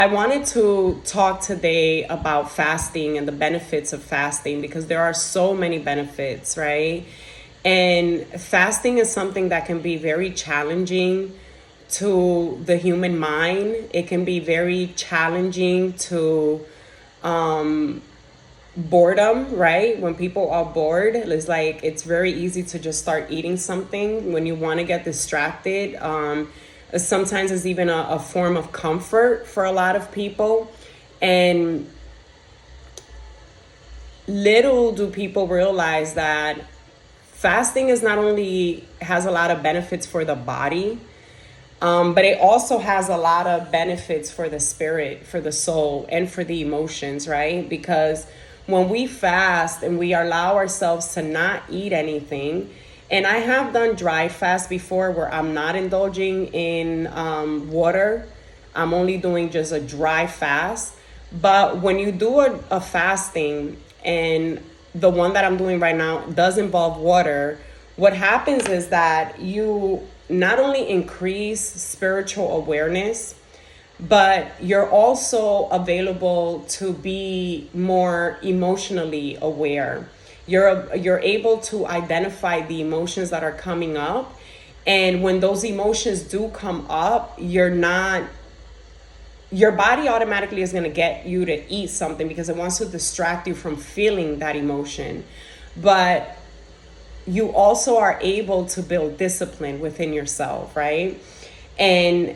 I wanted to talk today about fasting and the benefits of fasting because there are so many benefits, right? And fasting is something that can be very challenging to the human mind. It can be very challenging to boredom, right? When people are bored, it's like it's very easy to just start eating something when you want to get distracted. Sometimes it's even a form of comfort for a lot of people. And little do people realize that fasting is not only has a lot of benefits for the body, but it also has a lot of benefits for the spirit, for the soul, and for the emotions, right? Because when we fast and we allow ourselves to not eat anything, and I have done dry fast before where I'm not indulging in water, I'm only doing just a dry fast. But when you do a fasting, and the one that I'm doing right now does involve water, what happens is that you not only increase spiritual awareness, but you're also available to be more emotionally aware. You're able to identify the emotions that are coming up, and when those emotions do come up, your body automatically is going to get you to eat something because it wants to distract you from feeling that emotion. But you also are able to build discipline within yourself, right? And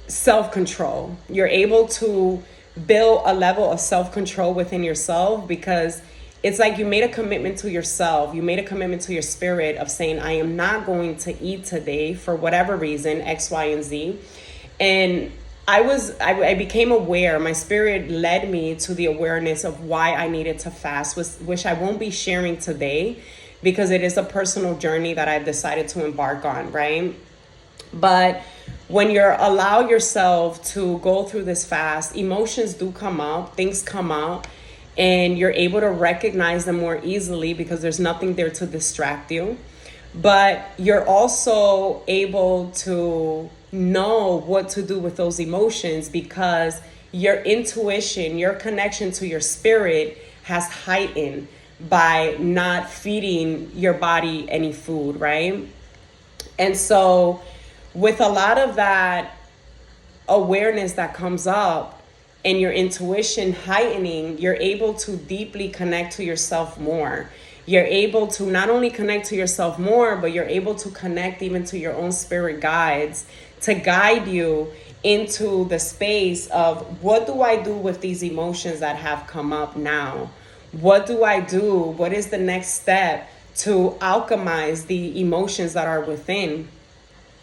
self-control. You're able to build a level of self-control within yourself because it's like you made a commitment to yourself. You made a commitment to your spirit of saying, I am not going to eat today for whatever reason, X, Y, and Z. And I became aware. My spirit led me to the awareness of why I needed to fast, which I won't be sharing today because it is a personal journey that I've decided to embark on, right? But when you're allow yourself to go through this fast, emotions do come up, things come up, and you're able to recognize them more easily because there's nothing there to distract you. But you're also able to know what to do with those emotions because your intuition, your connection to your spirit has heightened by not feeding your body any food, right? And so with a lot of that awareness that comes up and your intuition heightening, you're able to deeply connect to yourself more. You're able to not only connect to yourself more, but you're able to connect even to your own spirit guides to guide you into the space of what do I do with these emotions that have come up now? What do I do? What is the next step to alchemize the emotions that are within?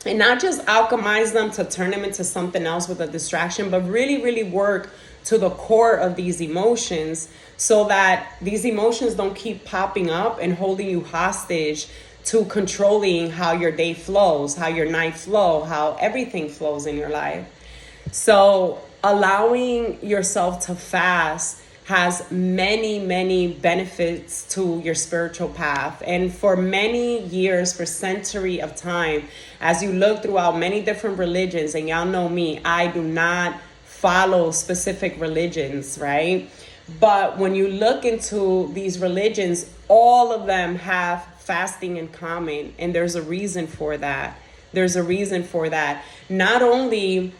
And not just alchemize them to turn them into something else with a distraction, but really, really work to the core of these emotions so that these emotions don't keep popping up and holding you hostage to controlling how your day flows, how your night flow, how everything flows in your life. So allowing yourself to fast has many, many benefits to your spiritual path. And for many years, for century of time, as you look throughout many different religions, and y'all know me, I do not follow specific religions, right? But when you look into these religions, all of them have fasting in common. And there's a reason for that. There's a reason for that. Not only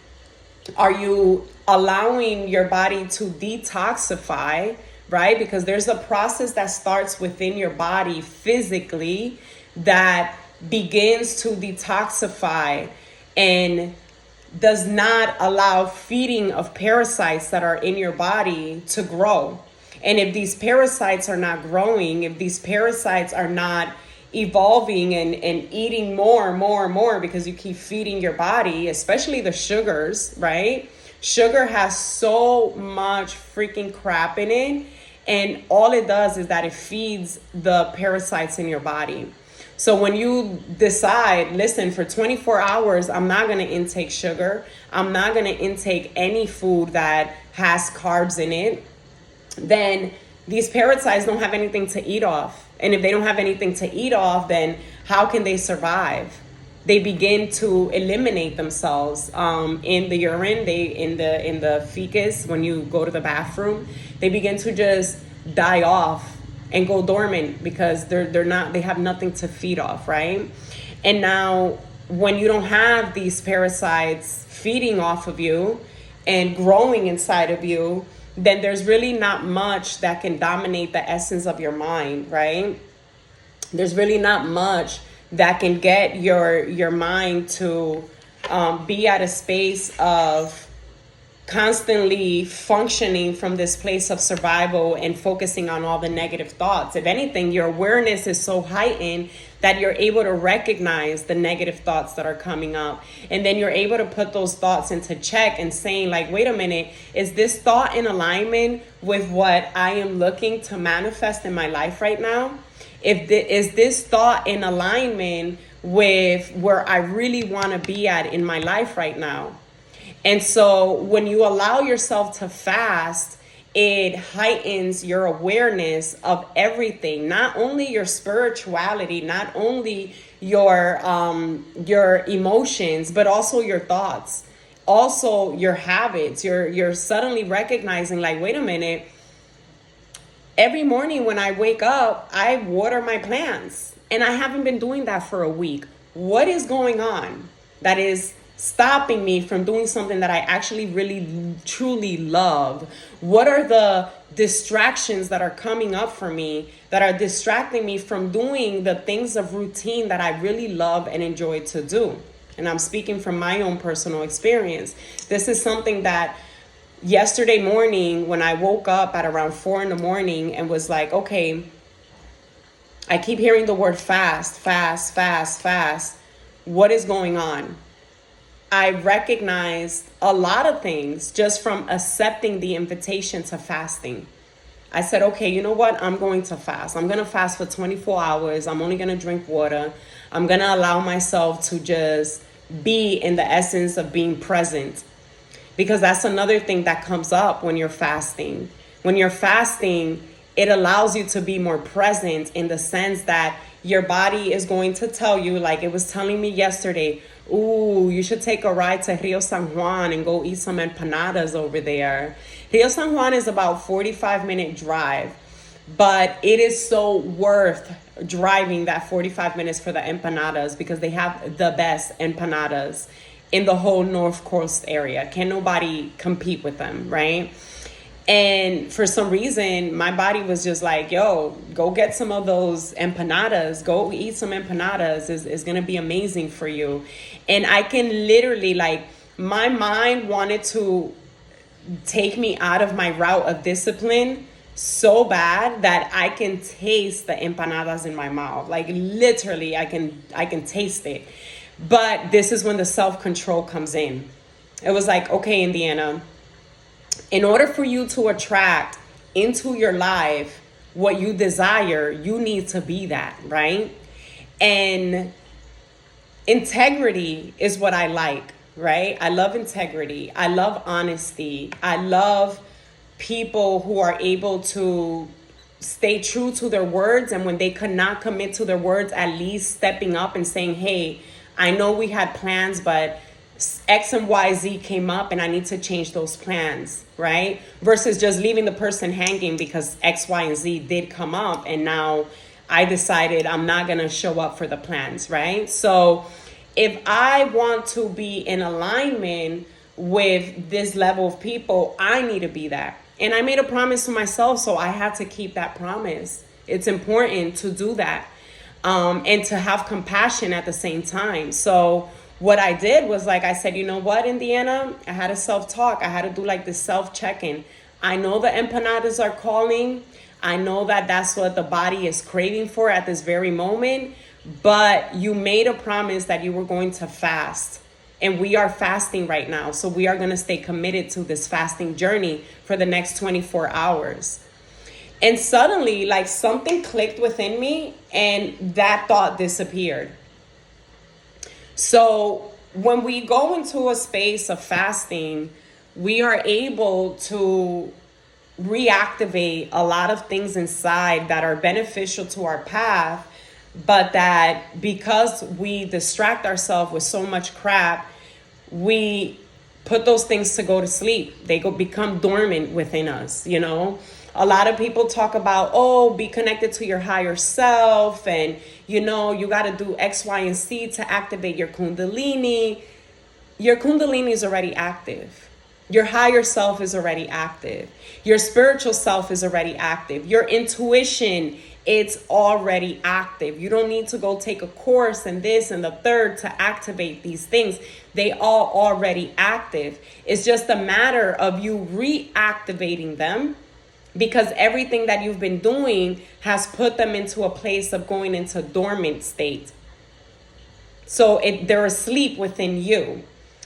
are you allowing your body to detoxify, right? Because there's a process that starts within your body physically that begins to detoxify and does not allow feeding of parasites that are in your body to grow. And if these parasites are not growing, if these parasites are not evolving and eating more and more and more because you keep feeding your body, especially the sugars, right? Sugar has so much freaking crap in it. And all it does is that it feeds the parasites in your body. So when you decide, listen, for 24 hours, I'm not going to intake sugar. I'm not going to intake any food that has carbs in it. Then these parasites don't have anything to eat off. And if they don't have anything to eat off, then how can they survive? they begin to eliminate themselves in the urine, in the fecus. When you go to the bathroom, they begin to just die off and go dormant because they have nothing to feed off, right? And now when you don't have these parasites feeding off of you and growing inside of you, then there's really not much that can dominate the essence of your mind, right? There's really not much that can get your mind to be at a space of constantly functioning from this place of survival and focusing on all the negative thoughts. If anything, your awareness is so heightened that you're able to recognize the negative thoughts that are coming up. And then you're able to put those thoughts into check and saying like, wait a minute, is this thought in alignment with what I am looking to manifest in my life right now? Is this thought in alignment with where I really want to be at in my life right now? And so when you allow yourself to fast, it heightens your awareness of everything, not only your spirituality, not only your emotions, but also your thoughts, also your habits. You're suddenly recognizing like, wait a minute, every morning when I wake up, I water my plants, and I haven't been doing that for a week. What is going on that is stopping me from doing something that I actually really truly love? What are the distractions that are coming up for me that are distracting me from doing the things of routine that I really love and enjoy to do? And I'm speaking from my own personal experience. This is something that yesterday morning when I woke up at around 4 a.m. and was like, okay, I keep hearing the word fast, fast, fast, fast. What is going on? I recognized a lot of things just from accepting the invitation to fasting. I said, okay, you know what? I'm going to fast. I'm going to fast for 24 hours. I'm only going to drink water. I'm going to allow myself to just be in the essence of being present. Because that's another thing that comes up when you're fasting. When you're fasting, it allows you to be more present in the sense that your body is going to tell you, like it was telling me yesterday, ooh, you should take a ride to Rio San Juan and go eat some empanadas over there. Rio San Juan is about 45-minute drive, but it is so worth driving that 45 minutes for the empanadas because they have the best empanadas in the whole North Coast area. Can nobody compete with them, right? And for some reason, my body was just like, yo, go get some of those empanadas. Go eat some empanadas. Is going to be amazing for you. And I can literally, like, my mind wanted to take me out of my route of discipline so bad that I can taste the empanadas in my mouth. Like, literally, I can taste it. But this is when the self-control comes in. It was like, okay, Indiana, in order for you to attract into your life what you desire, you need to be that, right? And integrity is what I like, right? I love integrity. I love honesty. I love people who are able to stay true to their words. And when they could not commit to their words, at least stepping up and saying, hey, I know we had plans, but X and Y, Z came up and I need to change those plans, right? Versus just leaving the person hanging because X, Y, and Z did come up and now I decided I'm not going to show up for the plans, right? So if I want to be in alignment with this level of people, I need to be that. And I made a promise to myself, so I have to keep that promise. It's important to do that and to have compassion at the same time. So what I did was, like I said, you know what, Indiana? I had a self-talk. I had to do like this self-check-in. I know the empanadas are calling. I know that that's what the body is craving for at this very moment. But you made a promise that you were going to fast. And we are fasting right now. So we are going to stay committed to this fasting journey for the next 24 hours. And suddenly, like, something clicked within me and that thought disappeared. So when we go into a space of fasting, we are able to reactivate a lot of things inside that are beneficial to our path but that because we distract ourselves with so much crap, we put those things to go to sleep. They become dormant within us, you know. A lot of people talk about, oh, be connected to your higher self, and you know, you got to do X, Y, and Z to activate your kundalini. Your kundalini is already active. Your higher self is already active. Your spiritual self is already active. Your intuition, it's already active. You don't need to go take a course and this and the third to activate these things. They are already active. It's just a matter of you reactivating them, because everything that you've been doing has put them into a place of going into dormant state. So they're asleep within you.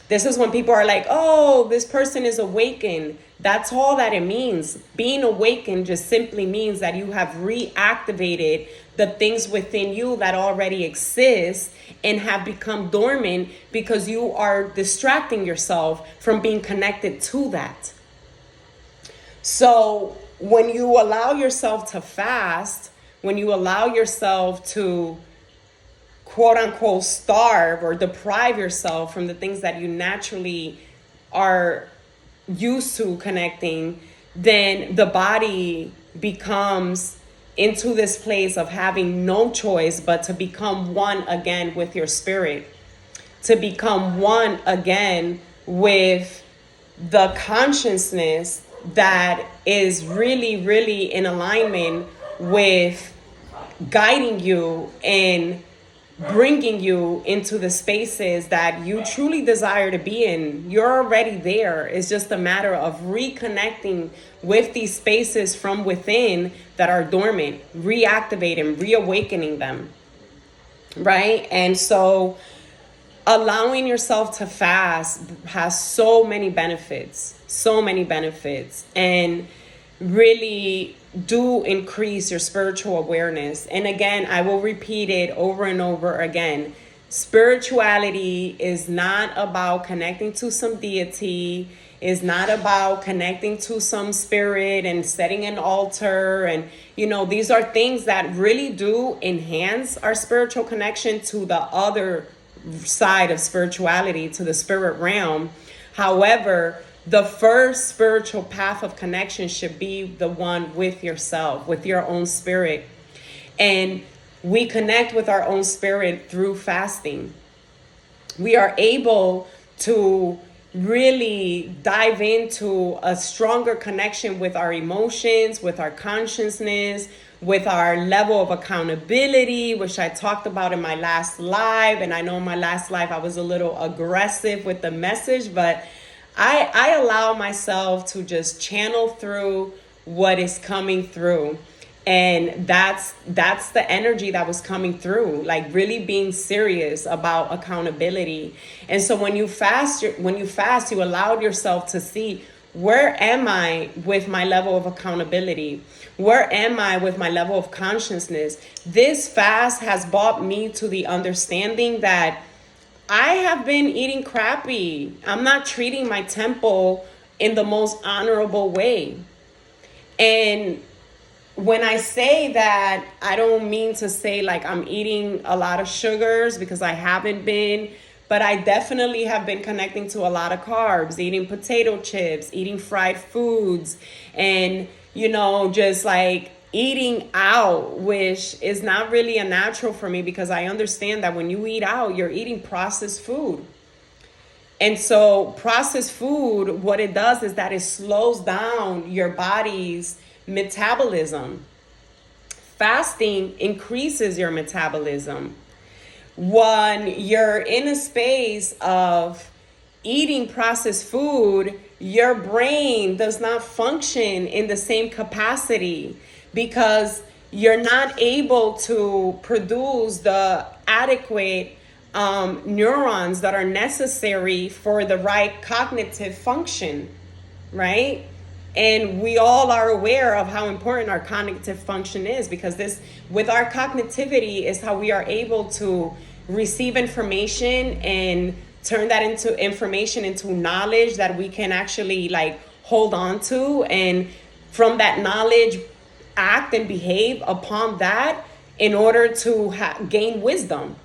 This is when people are like, oh, this person is awakened. That's all that it means. Being awakened just simply means that you have reactivated the things within you that already exist and have become dormant because you are distracting yourself from being connected to that. So when you allow yourself to fast, when you allow yourself to quote unquote starve or deprive yourself from the things that you naturally are used to connecting, then the body becomes into this place of having no choice but to become one again with your spirit, to become one again with the consciousness that is really, really in alignment with guiding you and bringing you into the spaces that you truly desire to be in. You're already there. It's just a matter of reconnecting with these spaces from within that are dormant, reactivating, reawakening them, right? And so allowing yourself to fast has so many benefits, and really do increase your spiritual awareness. And again, I will repeat it over and over again. Spirituality is not about connecting to some deity, is not about connecting to some spirit and setting an altar. And, you know, these are things that really do enhance our spiritual connection to the other side of spirituality, to the spirit realm. However, the first spiritual path of connection should be the one with yourself, with your own spirit. And we connect with our own spirit through fasting. We are able to really dive into a stronger connection with our emotions, with our consciousness, with our level of accountability, which I talked about in my last live. And I know in my last live I was a little aggressive with the message, but I allow myself to just channel through what is coming through. And that's the energy that was coming through, like really being serious about accountability. And so when you fast, you allowed yourself to see, where am I with my level of accountability? Where am I with my level of consciousness? This fast has brought me to the understanding that I have been eating crappy. I'm not treating my temple in the most honorable way. And when I say that, I don't mean to say like I'm eating a lot of sugars, because I haven't been, but I definitely have been connecting to a lot of carbs, eating potato chips, eating fried foods, and, you know, just like eating out, which is not really a natural for me, because I understand that when you eat out, you're eating processed food. And so processed food, what it does is that it slows down your body's metabolism. Fasting increases your metabolism. When you're in a space of eating processed food, your brain does not function in the same capacity, because you're not able to produce the adequate neurons that are necessary for the right cognitive function, right? And we all are aware of how important our cognitive function is, because this, with our cognitivity, is how we are able to receive information and turn that into information, into knowledge that we can actually like hold on to. And from that knowledge, act and behave upon that in order to gain wisdom.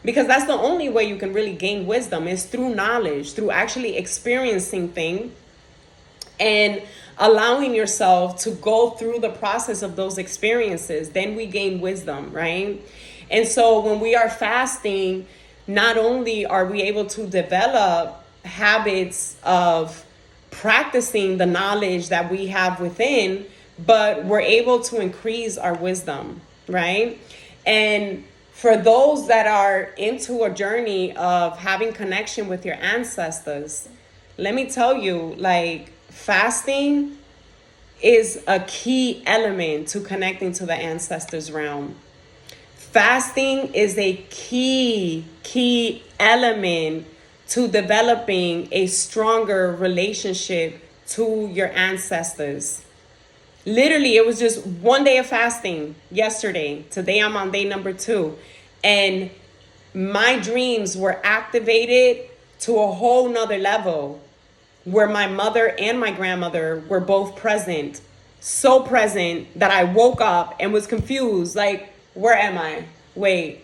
Because that's the only way you can really gain wisdom, is through knowledge, through actually experiencing things and allowing yourself to go through the process of those experiences. Then we gain wisdom, right? And so when we are fasting, not only are we able to develop habits of practicing the knowledge that we have within, but we're able to increase our wisdom, right? And for those that are into a journey of having connection with your ancestors, let me tell you, like, fasting is a key element to connecting to the ancestors realm. Fasting is a key element to developing a stronger relationship to your ancestors. Literally, it was just one day of fasting yesterday. Today I'm on day number 2. And my dreams were activated to a whole nother level, where my mother and my grandmother were both present. So present that I woke up and was confused. Like, where am I? Wait,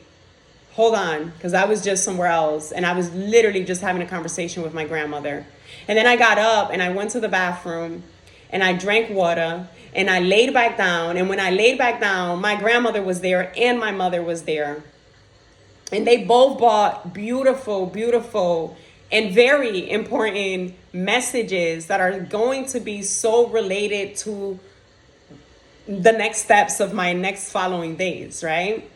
hold on. Because I was just somewhere else. And I was literally just having a conversation with my grandmother. And then I got up and I went to the bathroom and I drank water and I laid back down. And when I laid back down, my grandmother was there and my mother was there. And they both brought beautiful, and very important messages that are going to be so related to the next steps of my next following days, right?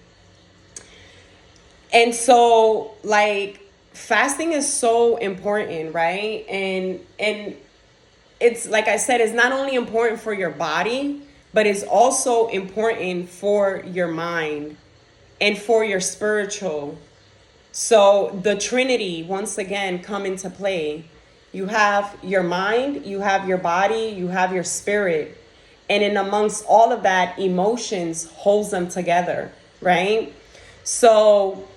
And so, like, fasting is so important, right? And it's, like I said, it's not only important for your body, but it's also important for your mind and for your spiritual. So the Trinity, once again, come into play. You have your mind, you have your body, you have your spirit. And in amongst all of that, emotions holds them together, right? So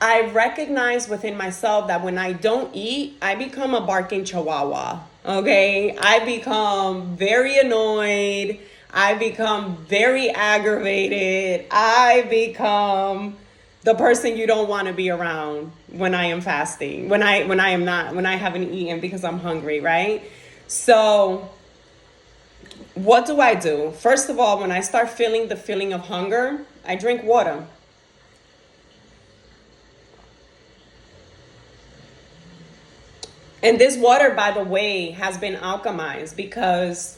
I recognize within myself that when I don't eat, I become a barking chihuahua, okay? I become very annoyed. I become very aggravated. I become the person you don't want to be around when I am fasting, when I haven't eaten because I'm hungry, right? So what do? First of all, when I start feeling the feeling of hunger, I drink water. And this water, by the way, has been alchemized, because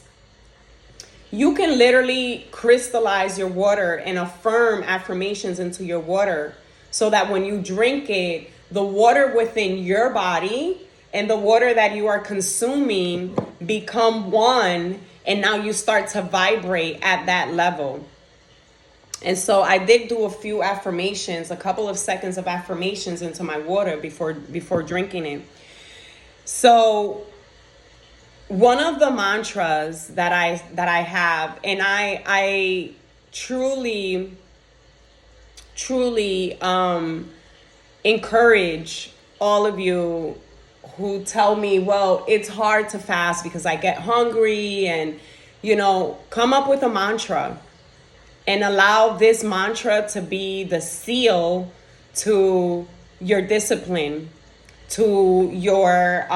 you can literally crystallize your water and affirm affirmations into your water, so that when you drink it, the water within your body and the water that you are consuming become one, and now you start to vibrate at that level. And so I did do a few affirmations, a couple of seconds of affirmations into my water before drinking it. So one of the mantras that I have, and I truly encourage all of you who tell me, well, it's hard to fast because I get hungry, and come up with a mantra and allow this mantra to be the seal to your discipline, to your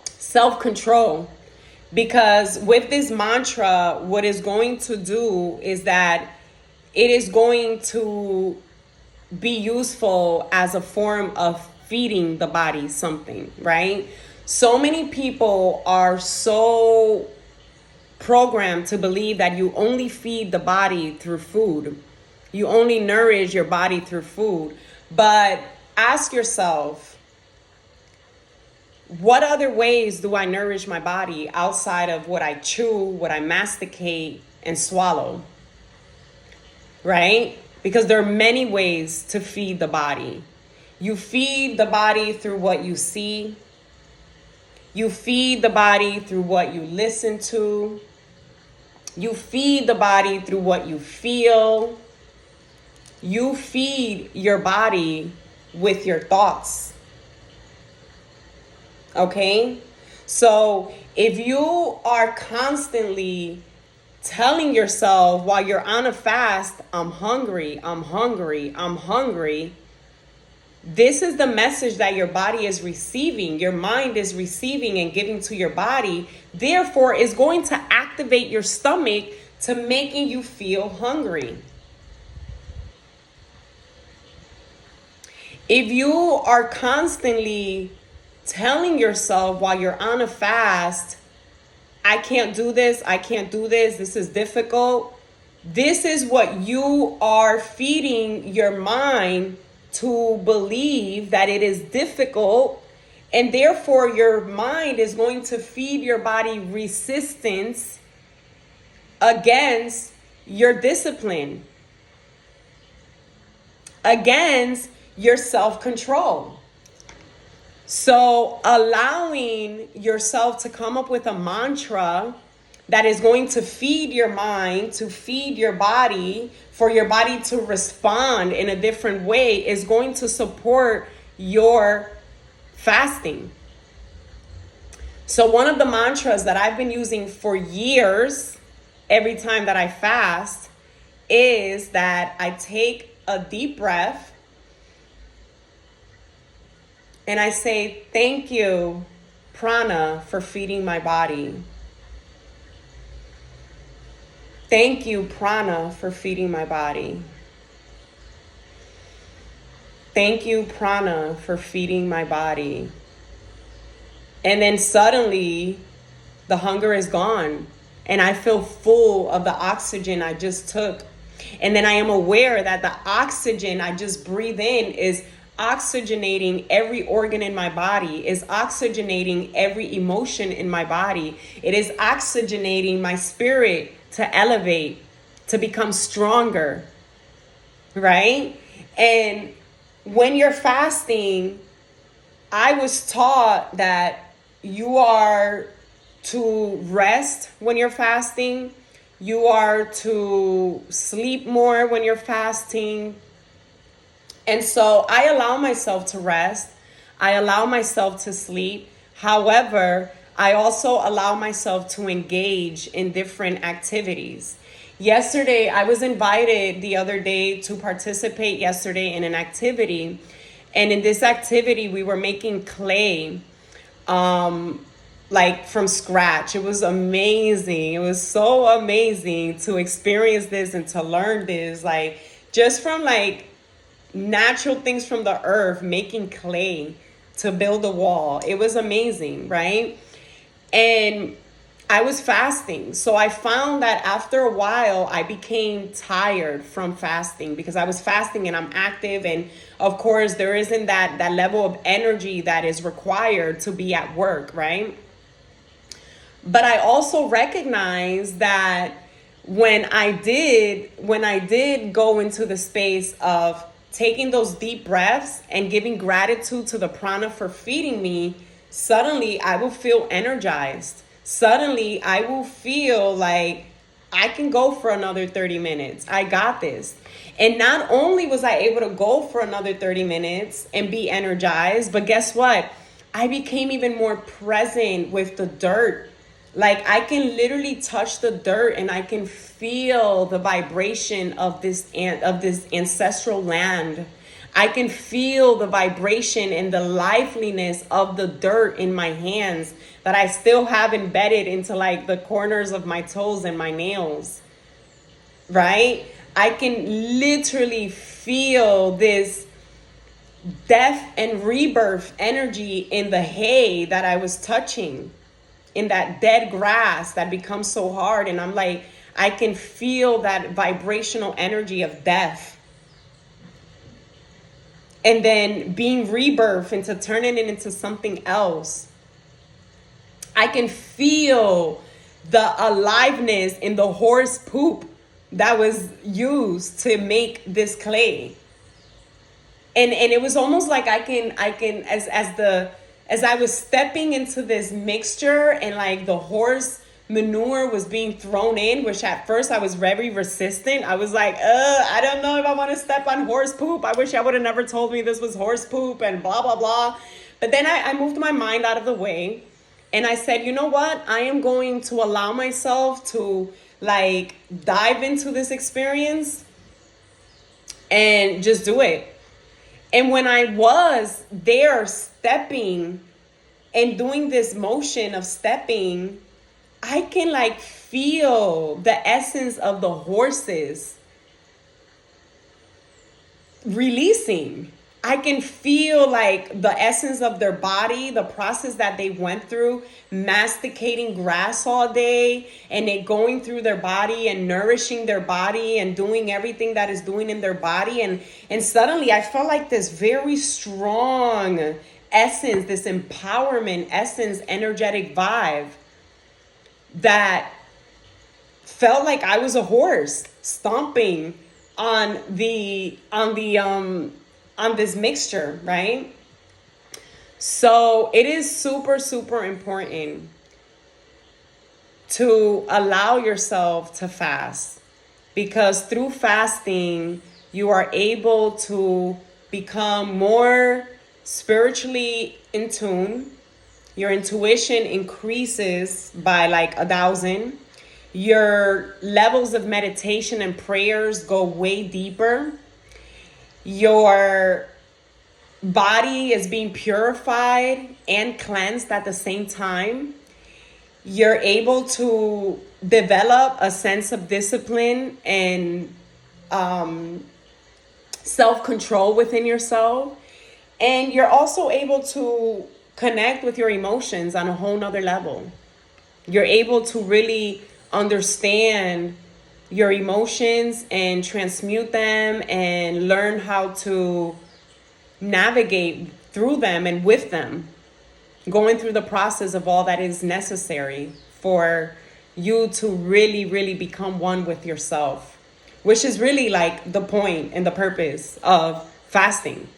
self-control. Because with this mantra, what it's going to do is that it is going to be useful as a form of feeding the body something, right? So many people are so programmed to believe that you only feed the body through food. You only nourish your body through food. But ask yourself, what other ways do I nourish my body outside of what I chew, what I masticate and swallow? Right? Because there are many ways to feed the body. You feed the body through what you see. You feed the body through what you listen to. You feed the body through what you feel. You feed your body with your thoughts. Okay? So if you are constantly telling yourself while you're on a fast, I'm hungry, I'm hungry, I'm hungry, this is the message that your body is receiving, your mind is receiving and giving to your body. Therefore, is going to activate your stomach to making you feel hungry. If you are constantly telling yourself while you're on a fast, I can't do this, I can't do this, this is difficult, this is what you are feeding your mind to believe, that it is difficult, and therefore your mind is going to feed your body resistance against your discipline, against your self-control. So allowing yourself to come up with a mantra that is going to feed your mind, to feed your body, for your body to respond in a different way, is going to support your fasting. So one of the mantras that I've been using for years, every time that I fast, is that I take a deep breath and I say, thank you, prana, for feeding my body. Thank you, prana, for feeding my body. Thank you, prana, for feeding my body. And then suddenly the hunger is gone and I feel full of the oxygen I just took. And then I am aware that the oxygen I just breathe in is oxygenating every organ in my body, is oxygenating every emotion in my body. It is oxygenating my spirit to elevate, to become stronger, right? And when you're fasting, I was taught that you are to rest when you're fasting. You are to sleep more when you're fasting. And so I allow myself to rest. I allow myself to sleep. However, I also allow myself to engage in different activities. Yesterday, I was invited the other day to participate yesterday in an activity. And in this activity, we were making clay, like from scratch. It was amazing. It was so amazing to experience this and to learn this, like just from like natural things from the earth, making clay to build a wall. It was amazing, right? And I was fasting. So I found that after a while, I became tired from fasting because I was fasting and I'm active. And of course, there isn't that level of energy that is required to be at work, right? But I also recognize that when I did go into the space of taking those deep breaths and giving gratitude to the prana for feeding me, suddenly I will feel energized. Suddenly I will feel like I can go for another 30 minutes. I got this. And not only was I able to go for another 30 minutes and be energized, but guess what? I became even more present with the dirt. Like I can literally touch the dirt and I can feel the vibration of this ancestral land. I can feel the vibration and the liveliness of the dirt in my hands that I still have embedded into like the corners of my toes and my nails, right? I can literally feel this death and rebirth energy in the hay that I was touching, in that dead grass that becomes so hard. And I'm like, I can feel that vibrational energy of death. And then being rebirthed into turning it into something else. I can feel the aliveness in the horse poop that was used to make this clay. And it was almost like I can as I was stepping into this mixture and like the horse manure was being thrown in, which at first I was very resistant. I was like, I don't know if I want to step on horse poop. I wish I would have never told me this was horse poop and blah, blah, blah. But then I moved my mind out of the way and I said, you know what? I am going to allow myself to like dive into this experience and just do it. And when I was there stepping and doing this motion of stepping, I can like feel the essence of the horses releasing. I can feel like the essence of their body, the process that they went through, masticating grass all day and it going through their body and nourishing their body and doing everything that is doing in their body. And suddenly I felt like this very strong essence, this empowerment essence, energetic vibe that felt like I was a horse stomping on this mixture, right? So it is super, super important to allow yourself to fast, because through fasting, you are able to become more spiritually in tune. Your intuition increases by like 1,000. Your levels of meditation and prayers go way deeper. Your body is being purified and cleansed at the same time. You're able to develop a sense of discipline and self-control within yourself. And you're also able to connect with your emotions on a whole nother level. You're able to really understand your emotions and transmute them and learn how to navigate through them and with them, going through the process of all that is necessary for you to really, really become one with yourself, which is really like the point and the purpose of fasting.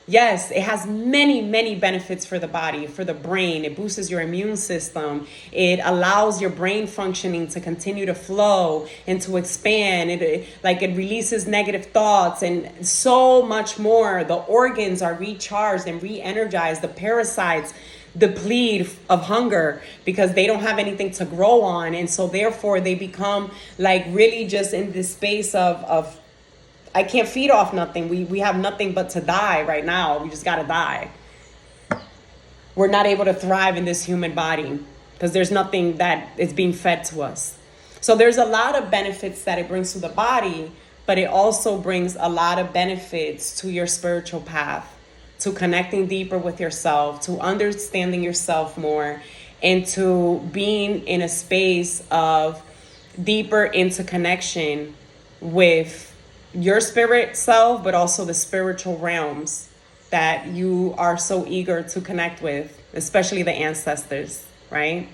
Yes, it has many, many benefits for the body, for the brain. It boosts your immune system. It allows your brain functioning to continue to flow and to expand. It releases negative thoughts and so much more. The organs are recharged and re-energized. The parasites deplete of hunger because they don't have anything to grow on. And so therefore they become like really just in this space of I can't feed off nothing. We have nothing but to die right now. We just got to die. We're not able to thrive in this human body because there's nothing that is being fed to us. So there's a lot of benefits that it brings to the body, but it also brings a lot of benefits to your spiritual path, to connecting deeper with yourself, to understanding yourself more, and to being in a space of deeper interconnection with your spirit self, but also the spiritual realms that you are so eager to connect with, especially the ancestors, right?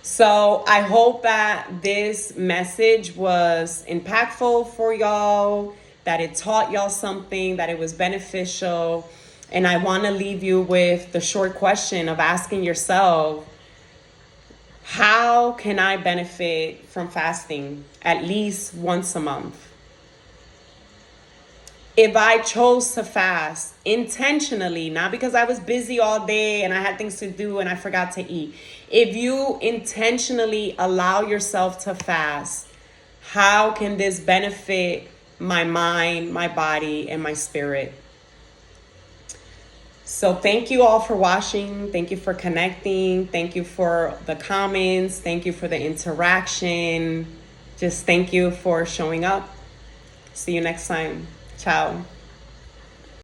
So I hope that this message was impactful for y'all, that it taught y'all something, that it was beneficial. And I want to leave you with the short question of asking yourself, how can I benefit from fasting at least once a month? If I chose to fast intentionally, not because I was busy all day and I had things to do and I forgot to eat. If you intentionally allow yourself to fast, how can this benefit my mind, my body, and my spirit? So thank you all for watching. Thank you for connecting. Thank you for the comments. Thank you for the interaction. Just thank you for showing up. See you next time. Ciao.